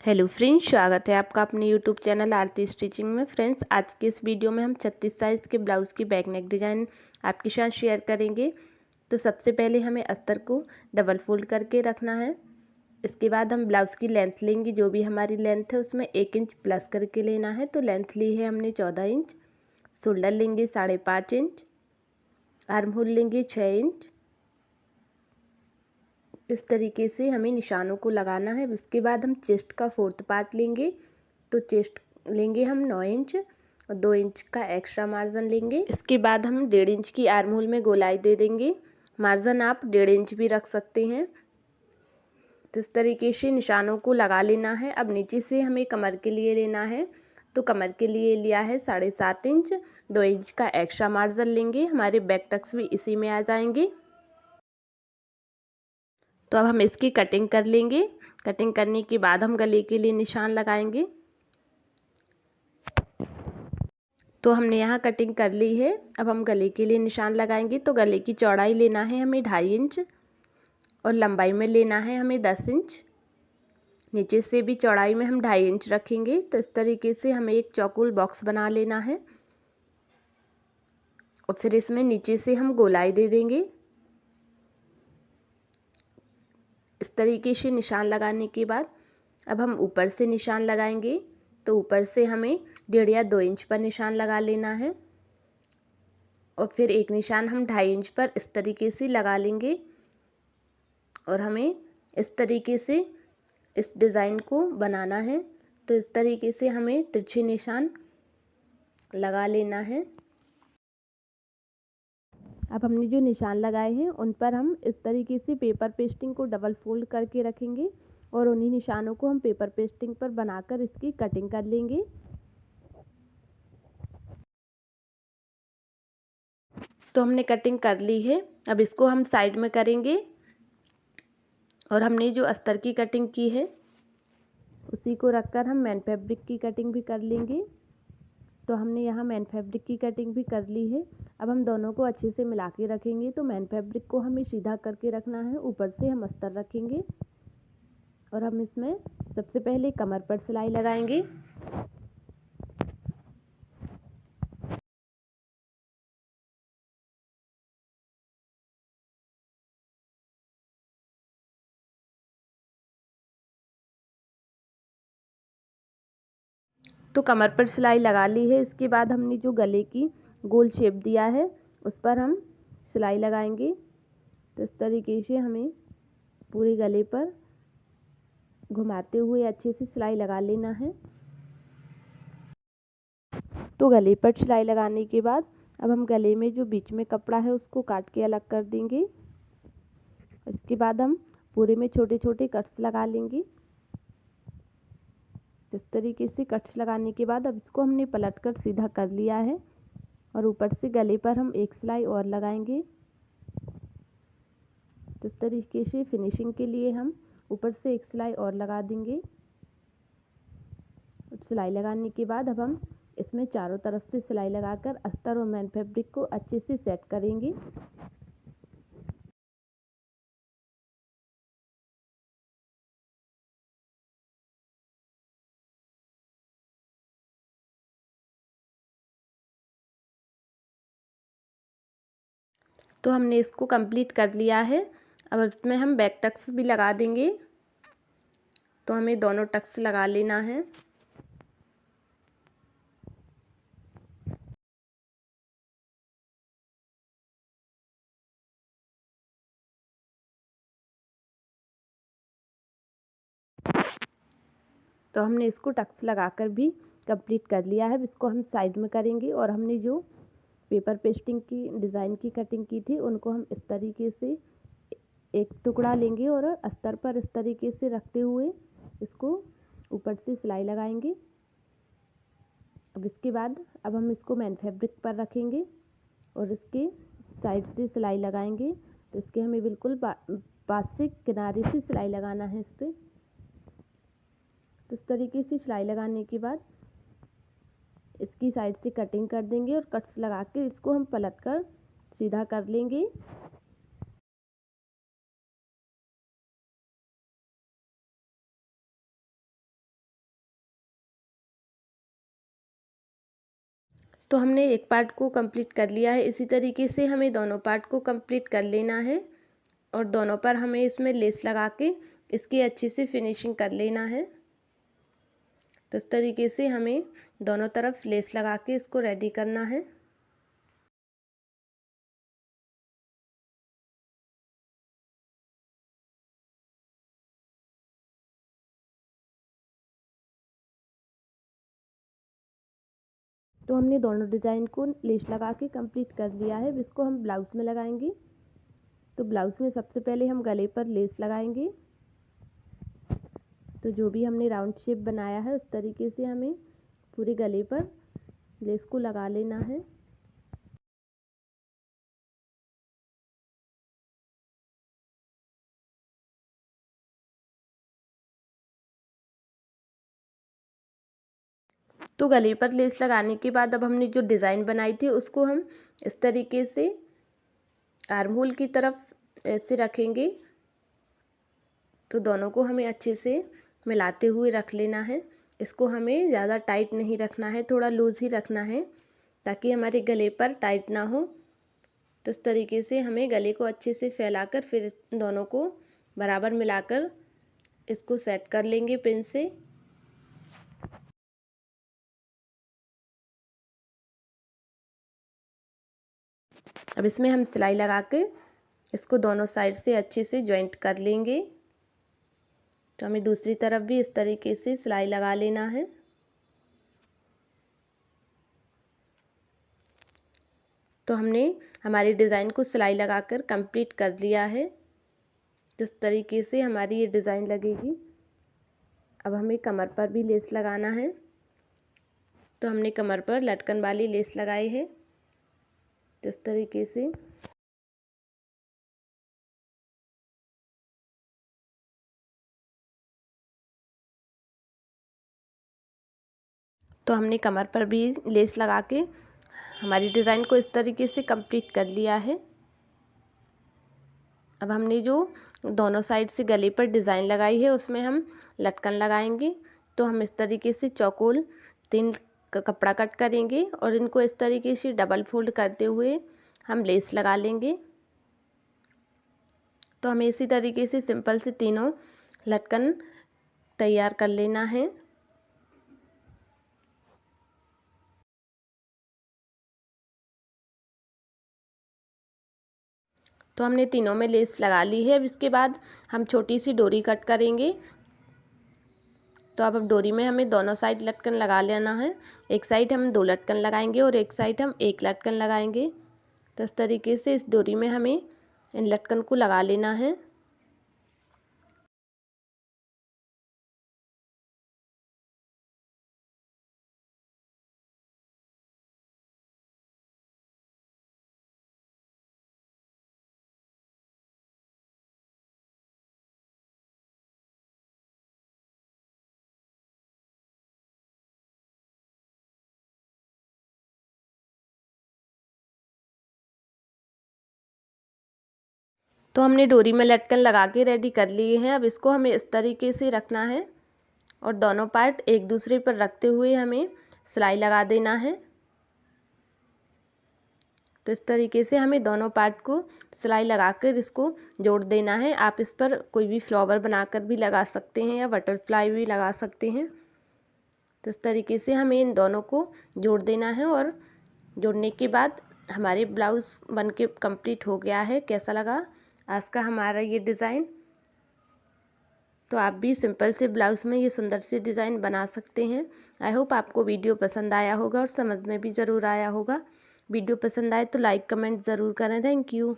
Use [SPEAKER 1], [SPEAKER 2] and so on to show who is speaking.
[SPEAKER 1] Hello friends, स्वागत है आपका अपने यूट्यूब चैनल आरती स्टिचिंग में। फ्रेंड्स, आज के इस वीडियो में हम 36 साइज़ के ब्लाउज़ की बैक नेक डिज़ाइन आपके साथ शेयर करेंगे। तो सबसे पहले हमें अस्तर को डबल फोल्ड करके रखना है। इसके बाद हम ब्लाउज़ की लेंथ लेंगे, जो भी हमारी लेंथ है उसमें 1 इंच प्लस करके लेना है। तो लेंथ ली है हमने 14 इंच, शोल्डर लेंगे 5.5 इंच, आर्म होल लेंगे 6 इंच। इस तरीके से हमें निशानों को लगाना है। इसके बाद हम चेस्ट का 4th पार्ट लेंगे। तो चेस्ट लेंगे हम 9 इंच और 2 इंच का एक्स्ट्रा मार्जिन लेंगे। इसके बाद हम 1.5 इंच की आर्म होल में गोलाई दे देंगे। मार्जिन आप 1.5 इंच भी रख सकते हैं। तो इस तरीके से निशानों को लगा लेना है। अब नीचे से हमें कमर के लिए लेना है। तो कमर के लिए लिया है 7.5 इंच, 2 इंच का एक्स्ट्रा मार्जिन लेंगे। हमारे बैक टक्स भी इसी में आ जाएंगे। तो अब हम इसकी कटिंग कर लेंगे। कटिंग करने के बाद हम गले के लिए निशान लगाएंगे। तो हमने यहाँ कटिंग कर ली है। अब हम गले के लिए निशान लगाएंगे। तो गले की चौड़ाई लेना है हमें 2.5 इंच और लंबाई में लेना है हमें 10 इंच। नीचे से भी चौड़ाई में हम 2.5 इंच रखेंगे। तो इस तरीके से हमें एक चौकोर बॉक्स बना लेना है और फिर इसमें नीचे से हम गोलाई दे देंगे। इस तरीके से निशान लगाने के बाद अब हम ऊपर से निशान लगाएंगे। तो ऊपर से हमें 1.5 या 2 इंच पर निशान लगा लेना है और फिर एक निशान हम 2.5 इंच पर इस तरीके से लगा लेंगे। और हमें इस तरीके से इस डिज़ाइन को बनाना है। तो इस तरीके से हमें तिरछे निशान लगा लेना है। अब हमने जो निशान लगाए हैं उन पर हम इस तरीके से पेपर पेस्टिंग को डबल फोल्ड करके रखेंगे और उन्हीं निशानों को हम पेपर पेस्टिंग पर बनाकर इसकी कटिंग कर लेंगे। तो हमने कटिंग कर ली है। अब इसको हम साइड में करेंगे और हमने जो अस्तर की कटिंग की है उसी को रखकर हम मैन फैब्रिक की कटिंग भी कर लेंगे। तो हमने यहाँ मैन फैब्रिक की कटिंग भी कर ली है। अब हम दोनों को अच्छे से मिला के रखेंगे। तो मैन फैब्रिक को हमें सीधा करके रखना है, ऊपर से हम अस्तर रखेंगे और हम इसमें सबसे पहले कमर पर सिलाई लगाएंगे। तो कमर पर सिलाई लगा ली है। इसके बाद हमने जो गले की गोल शेप दिया है उस पर हम सिलाई लगाएंगे। तो इस तरीके से हमें पूरे गले पर घुमाते हुए अच्छे से सिलाई लगा लेना है। तो गले पर सिलाई लगाने के बाद अब हम गले में जो बीच में कपड़ा है उसको काट के अलग कर देंगे। इसके बाद हम पूरे में छोटे छोटे कट्स लगा लेंगे। इस तरीके से कट्स लगाने के बाद अब इसको हमने पलट कर सीधा कर लिया है और ऊपर से गले पर हम एक सिलाई और लगाएंगे। तो इस तरीके से फिनिशिंग के लिए हम ऊपर से एक सिलाई और लगा देंगे। सिलाई लगाने के बाद अब हम इसमें चारों तरफ से सिलाई लगाकर अस्तर और मैन फैब्रिक को अच्छे से सेट करेंगे। तो हमने इसको कंप्लीट कर लिया है। अब इसमें हम बैक टक्स भी लगा देंगे। तो हमें दोनों टक्स लगा लेना है। तो हमने इसको टक्स लगाकर भी कंप्लीट कर लिया है। इसको हम साइड में करेंगे और हमने जो पेपर पेस्टिंग की डिज़ाइन की कटिंग की थी उनको हम इस तरीके से एक टुकड़ा लेंगे और अस्तर पर इस तरीके से रखते हुए इसको ऊपर से सिलाई लगाएंगे। अब इसके बाद अब हम इसको मैन फैब्रिक पर रखेंगे और इसके साइड से सिलाई लगाएंगे। तो इसके हमें बिल्कुल पास से किनारे से सिलाई लगाना है इस पर। तो इस तरीके से सिलाई लगाने के बाद इसकी साइड से कटिंग कर देंगे और कट्स लगा के इसको हम पलट कर सीधा कर लेंगे। तो हमने एक पार्ट को कंप्लीट कर लिया है। इसी तरीके से हमें दोनों पार्ट को कंप्लीट कर लेना है और दोनों पर हमें इसमें लेस लगा के इसकी अच्छी से फिनिशिंग कर लेना है। तो इस तरीके से हमें दोनों तरफ लेस लगा के इसको रेडी करना है। तो हमने दोनों डिज़ाइन को लेस लगा के कंप्लीट कर लिया है। अब इसको हम ब्लाउज़ में लगाएंगे। तो ब्लाउज़ में सबसे पहले हम गले पर लेस लगाएंगे। तो जो भी हमने राउंड शेप बनाया है उस तरीके से हमें पूरे गले पर लेस को लगा लेना है। तो गले पर लेस लगाने के बाद अब हमने जो डिज़ाइन बनाई थी उसको हम इस तरीके से आर्म होल की तरफ ऐसे रखेंगे। तो दोनों को हमें अच्छे से मिलाते हुए रख लेना है। इसको हमें ज़्यादा टाइट नहीं रखना है, थोड़ा लूज़ ही रखना है ताकि हमारे गले पर टाइट ना हो। तो इस तरीके से हमें गले को अच्छे से फैलाकर फिर दोनों को बराबर मिलाकर इसको सेट कर लेंगे पिन से। अब इसमें हम सिलाई लगा के इसको दोनों साइड से अच्छे से जॉइंट कर लेंगे। तो हमें दूसरी तरफ भी इस तरीके से सिलाई लगा लेना है। तो हमने हमारी डिज़ाइन को सिलाई लगाकर कंप्लीट कर लिया है। जिस तरीके से हमारी ये डिज़ाइन लगेगी। अब हमें कमर पर भी लेस लगाना है। तो हमने कमर पर लटकन वाली लेस लगाई है जिस तरीके से। तो हमने कमर पर भी लेस लगा के हमारी डिज़ाइन को इस तरीके से कंप्लीट कर लिया है। अब हमने जो दोनों साइड से गले पर डिज़ाइन लगाई है उसमें हम लटकन लगाएंगे। तो हम इस तरीके से चौकोर 3 कपड़ा कट करेंगे और इनको इस तरीके से डबल फोल्ड करते हुए हम लेस लगा लेंगे। तो हमें इसी तरीके से सिंपल से तीनों लटकन तैयार कर लेना है। तो हमने तीनों में लेस लगा ली है। अब इसके बाद हम छोटी सी डोरी कट करेंगे। तो अब डोरी में हमें दोनों साइड लटकन लगा लेना है। एक साइड हम 2 लटकन लगाएंगे और एक साइड हम 1 लटकन लगाएंगे। तो इस तरीके से इस डोरी में हमें इन लटकन को लगा लेना है। तो हमने डोरी में लटकन लगा के रेडी कर लिए हैं। अब इसको हमें इस तरीके से रखना है और दोनों पार्ट एक दूसरे पर रखते हुए हमें सिलाई लगा देना है। तो इस तरीके से हमें दोनों पार्ट को सिलाई लगाकर इसको जोड़ देना है। आप इस पर कोई भी फ्लावर बनाकर भी लगा सकते हैं या बटरफ्लाई भी लगा सकते हैं। तो इस तरीके से हमें इन दोनों को जोड़ देना है और जोड़ने के बाद हमारे ब्लाउज़ बनके कंप्लीट हो गया है। कैसा लगा आज का हमारा ये डिज़ाइन? तो आप भी सिंपल से ब्लाउज़ में ये सुंदर सी डिज़ाइन बना सकते हैं। आई होप आपको वीडियो पसंद आया होगा और समझ में भी ज़रूर आया होगा। वीडियो पसंद आए तो लाइक कमेंट ज़रूर करें। Thank you.